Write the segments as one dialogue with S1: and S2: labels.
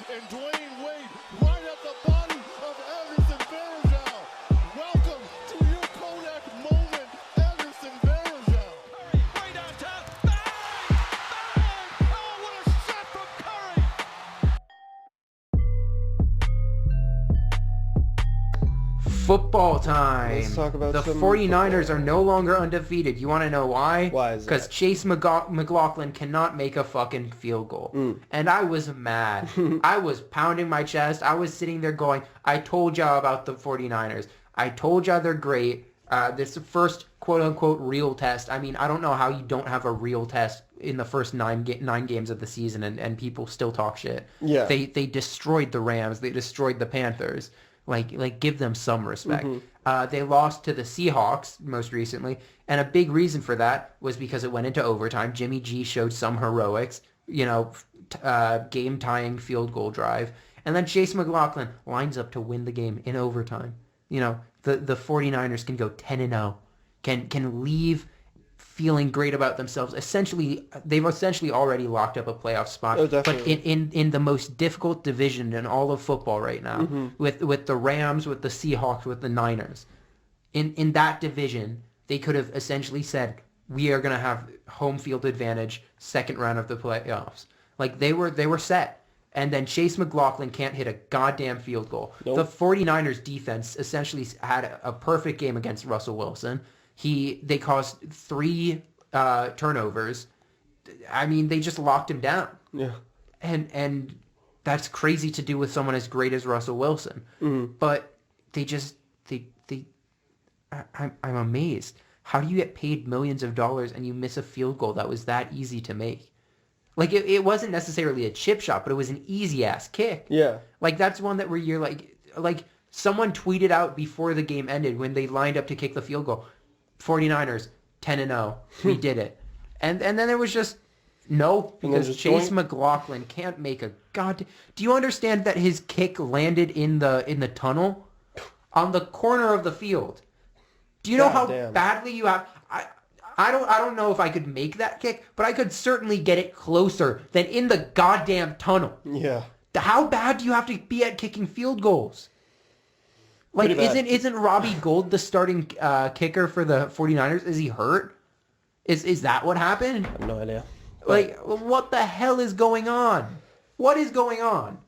S1: and Dwayne Wade right at the body of Anderson Varejao. Welcome to your Kodak moment, Anderson Varejao. Curry way down top. Bang! Bang! Oh, what a shot from Curry!
S2: Football time.
S3: Let's talk about
S2: the
S3: some
S2: 49ers
S3: football.
S2: are no longer undefeated. You want to know why?
S3: Why is that?
S2: Because Chase McGlaughlin cannot make a fucking field goal. And I was mad. I was pounding my chest. I was sitting there going, I told y'all about the 49ers. I told y'all they're great. This is the first quote-unquote real test. I mean, I don't know how you don't have a real test in the first nine games of the season and people still talk shit.
S3: Yeah.
S2: They destroyed the Rams. They destroyed the Panthers. Like, give them some respect. They lost to the Seahawks most recently, and a big reason for that was because it went into overtime. Jimmy G showed some heroics, game-tying field goal drive, and then Chase McGlaughlin lines up to win the game in overtime. The 49ers can go 10-0, can leave feeling great about themselves. They've essentially already locked up a playoff spot.
S3: Oh,
S2: but
S3: definitely.
S2: in the most difficult division in all of football right now, with the Rams, with the Seahawks, with the Niners, in that division, they could have essentially said, we are going to have home field advantage second round of the playoffs. Like, they were set. And then Chase McGlaughlin can't hit a goddamn field goal.
S3: Nope.
S2: The 49ers defense essentially had a perfect game against Russell Wilson. They caused 3 turnovers. I mean, they just locked him down.
S3: Yeah.
S2: And that's crazy to do with someone as great as Russell Wilson. But I'm amazed. How do you get paid millions of dollars and you miss a field goal that was that easy to make? Like, it wasn't necessarily a chip shot, but it was an easy-ass kick.
S3: Yeah.
S2: Like, that's one that where you're like someone tweeted out before the game ended when they lined up to kick the field goal, 49ers 10-0, we did it. And then there was just no, because Chase McGlaughlin can't make a do you understand that his kick landed in the tunnel on the corner of the field? Do you know how badly you have I don't know if I could make that kick, but I could certainly get it closer than in the goddamn tunnel.
S3: Yeah.
S2: How bad do you have to be at kicking field goals? Like, isn't Robbie Gould the starting kicker for the 49ers? Is he hurt? Is that what happened?
S3: I have no idea.
S2: Like, what the hell is going on? What is going on?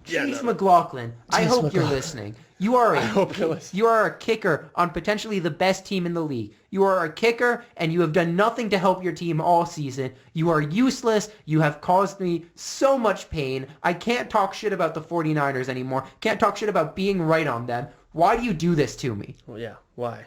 S2: Chase McGlaughlin, I hope you're listening. You are a kicker on potentially the best team in the league. You are a kicker, and you have done nothing to help your team all season. You are useless. You have caused me so much pain. I can't talk shit about the 49ers anymore. Can't talk shit about being right on them. Why do you do this to me?
S3: Well, yeah. Why?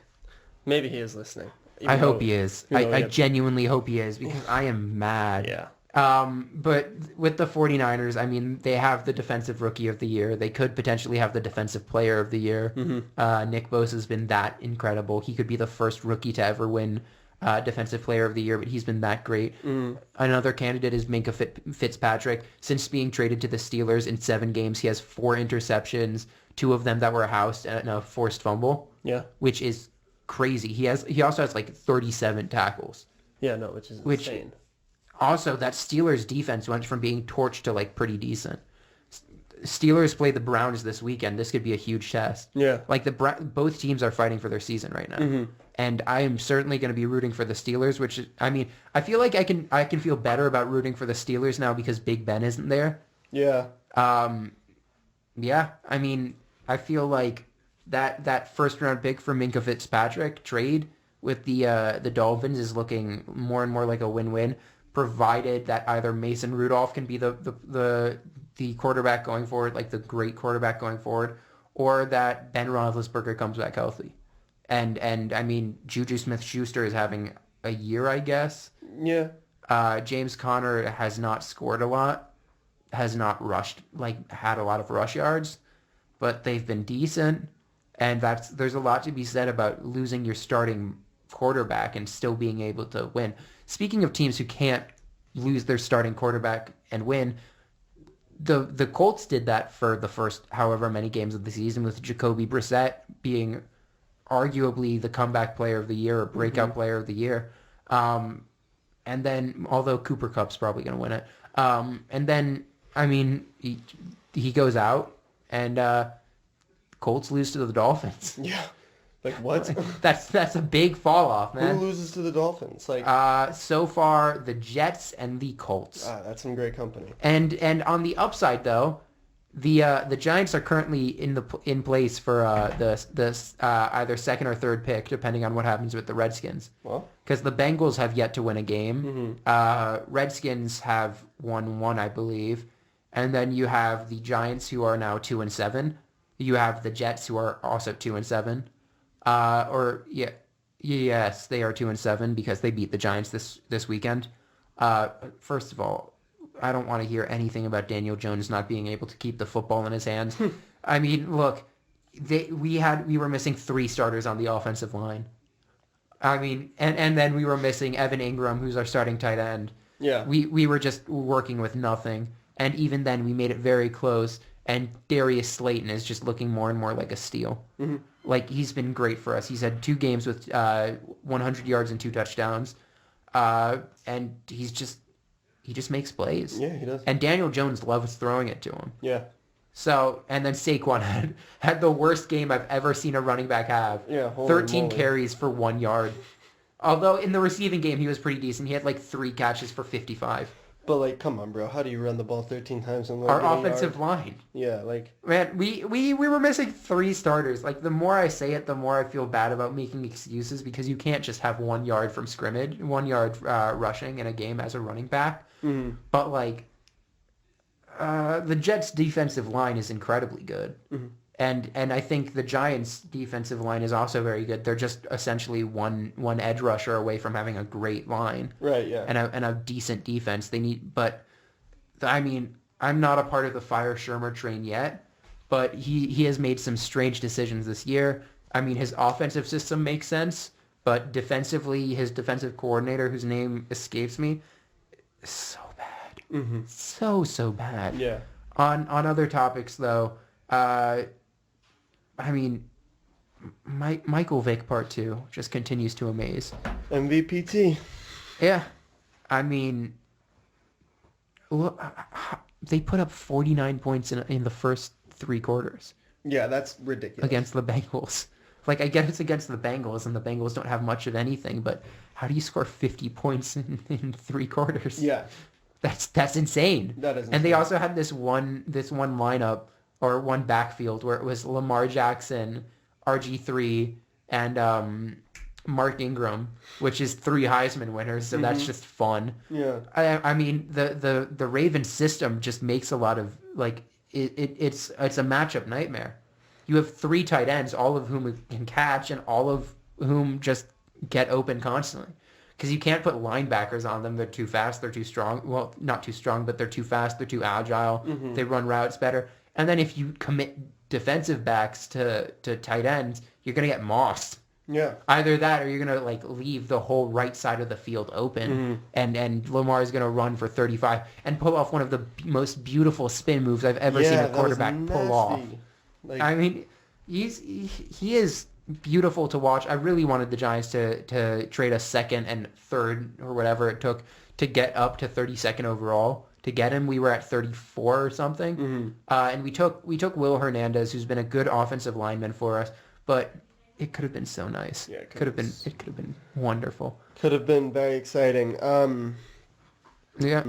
S3: Maybe he is listening.
S2: I hope he is. I genuinely hope he is, because I am mad.
S3: Yeah.
S2: But with the 49ers, I mean, they have the defensive rookie of the year. They could potentially have the defensive player of the year. Nick Bosa has been that incredible. He could be the first rookie to ever win defensive player of the year, but he's been that great. Another candidate is Minka Fitzpatrick. Since being traded to the Steelers in 7 games, he has 4 interceptions, 2 of them that were housed and a forced fumble.
S3: Yeah.
S2: Which is crazy. He also has like 37 tackles.
S3: Yeah, no, which is insane.
S2: Also, that Steelers defense went from being torched to like pretty decent. Steelers play the Browns this weekend. This could be a huge test.
S3: Yeah.
S2: Like both teams are fighting for their season right now. And I am certainly going to be rooting for the Steelers, which is, I mean, I feel like I can feel better about rooting for the Steelers now because Big Ben isn't there.
S3: Yeah.
S2: Yeah, I mean, I feel like that first round pick for Minka Fitzpatrick trade with the Dolphins is looking more and more like a win-win, provided that either Mason Rudolph can be the quarterback going forward, like the great quarterback going forward, or that Ben Roethlisberger comes back healthy. And I mean, Juju Smith-Schuster is having a year, I guess.
S3: Yeah.
S2: James Conner has not scored a lot, has not had a lot of rush yards, but they've been decent. And there's a lot to be said about losing your starting quarterback and still being able to win. Speaking of teams who can't lose their starting quarterback and win, the Colts did that for the first however many games of the season, with Jacoby Brissett being arguably the comeback player of the year or breakout player of the year. And then, although Cooper Kupp's probably going to win it. And then, I mean, he goes out, and Colts lose to the Dolphins.
S3: Yeah. Like, what?
S2: That's a big fall off, man.
S3: Who loses to the Dolphins? Like,
S2: so far the Jets and the Colts.
S3: that's some great company.
S2: And on the upside though, the Giants are currently in place for the either second or third pick, depending on what happens with the Redskins.
S3: Well,
S2: because the Bengals have yet to win a game. Redskins have won one, I believe, and then you have the Giants, who are now 2-7. You have the Jets, who are also 2-7. Yes, they are 2-7 because they beat the Giants this weekend. First of all, I don't want to hear anything about Daniel Jones not being able to keep the football in his hands. I mean, look, we were missing 3 starters on the offensive line. I mean, and then we were missing Evan Ingram, who's our starting tight end.
S3: Yeah.
S2: We were just working with nothing, and even then we made it very close. And Darius Slayton is just looking more and more like a steal. Mm-hmm. Like, he's been great for us. He's had 2 games with 100 yards and 2 touchdowns, and he just makes plays.
S3: Yeah, he does.
S2: And Daniel Jones loves throwing it to him.
S3: Yeah.
S2: So, and then Saquon had the worst game I've ever seen a running back have.
S3: Yeah,
S2: 13
S3: moly.
S2: carries for 1 yard. Although in the receiving game he was pretty decent. He had like 3 catches for 55.
S3: But, like, come on, bro. How do you run the ball 13 times and
S2: Our offensive line.
S3: Yeah, like...
S2: Man, we were missing 3 starters. Like, the more I say it, the more I feel bad about making excuses, because you can't just have 1 yard from scrimmage, 1 yard rushing in a game as a running back.
S3: Mm-hmm.
S2: But, like, the Jets' defensive line is incredibly good. Mm-hmm. And I think the Giants' defensive line is also very good. They're just essentially one edge rusher away from having a great line.
S3: Right, yeah.
S2: And a decent defense. But I mean, I'm not a part of the Fire Shermer train yet, but he has made some strange decisions this year. I mean, his offensive system makes sense, but defensively, his defensive coordinator, whose name escapes me, is so bad. Mm-hmm. So bad.
S3: Yeah.
S2: On other topics, though, I mean, Michael Vick Part 2 just continues to amaze.
S3: MVPT.
S2: Yeah. I mean, look, they put up 49 points in the first 3 quarters.
S3: Yeah, that's ridiculous.
S2: Against the Bengals. Like, I get it's against the Bengals, and the Bengals don't have much of anything, but how do you score 50 points in 3 quarters?
S3: Yeah.
S2: That's insane.
S3: That is insane.
S2: And they also had this one lineup, or one backfield, where it was Lamar Jackson, RG3, and Mark Ingram, which is 3 Heisman winners, so that's just fun.
S3: Yeah.
S2: I mean, the Ravens system just makes a lot of, like, it's a matchup nightmare. You have 3 tight ends, all of whom can catch, and all of whom just get open constantly. Because you can't put linebackers on them. They're too fast. They're too strong. Well, not too strong, but they're too fast. They're too agile. Mm-hmm. They run routes better. And then if you commit defensive backs to tight ends, you're going to get mossed.
S3: Yeah.
S2: Either that, or you're going to, like, leave the whole right side of the field open, and Lamar is going to run for 35 and pull off one of the most beautiful spin moves I've ever seen a quarterback pull off. Like, I mean, he is beautiful to watch. I really wanted the Giants to trade a second and third, or whatever it took, to get up to 32nd overall. To get him, we were at 34 or something. Mm-hmm. And we took Will Hernandez, who's been a good offensive lineman for us, but it could have been so nice. Yeah, it could have been wonderful.
S3: Could have been very exciting.
S2: Yeah.